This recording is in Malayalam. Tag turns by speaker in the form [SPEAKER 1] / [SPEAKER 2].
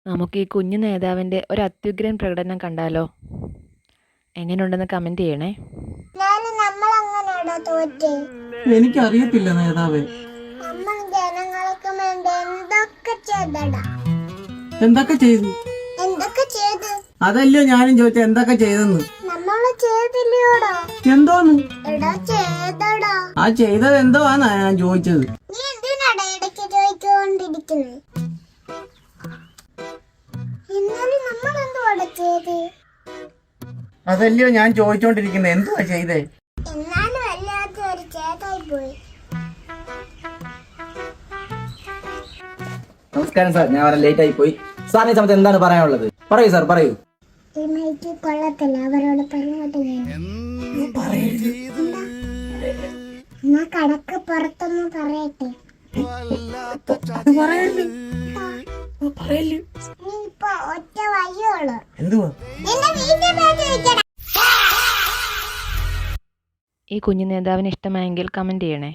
[SPEAKER 1] നമുക്ക് ഈ കുഞ്ഞു നേതാവിൻ്റെ ഒരു അത്യുഗ്രൻ പ്രകടനം കണ്ടാലോ? എങ്ങനെയുണ്ടെന്ന് കമൻറ്റ് ചെയ്യണേ.
[SPEAKER 2] എനിക്കറിയത്തില്ല നേതാവേ. എന്തൊക്കെ ചെയ്തു? അതല്ലോ ഞാനും ചോദിച്ച എന്തൊക്കെ ചെയ്തെന്ന്. എന്തോന്ന്? ആ ചെയ്തത് എന്തോ ആന്നാ ഞാൻ ചോദിച്ചത്. അതല്ലയോ ഞാൻ ചോദിച്ചോണ്ടിരിക്കുന്നത്, എന്തുവാ ചെയ്തേ?
[SPEAKER 3] നമസ്കാരം സാർ, ഞാൻ വളരെ ലേറ്റ് ആയി പോയി. സാറിന് ഈ സമയത്ത് എന്താണ് പറയാനുള്ളത്? പറയൂ സാർ, പറയൂ.
[SPEAKER 4] അവരോട് കടക്ക് പുറത്തൊന്ന് പറയട്ടെ. ഇപ്പൊ ഒറ്റ വഴിയുള്ളൂ.
[SPEAKER 3] എന്തുവാ?
[SPEAKER 1] ഈ കുഞ്ഞു നേതാവിന് ഇഷ്ടമായെങ്കിൽ കമൻറ്റ് ചെയ്യണേ.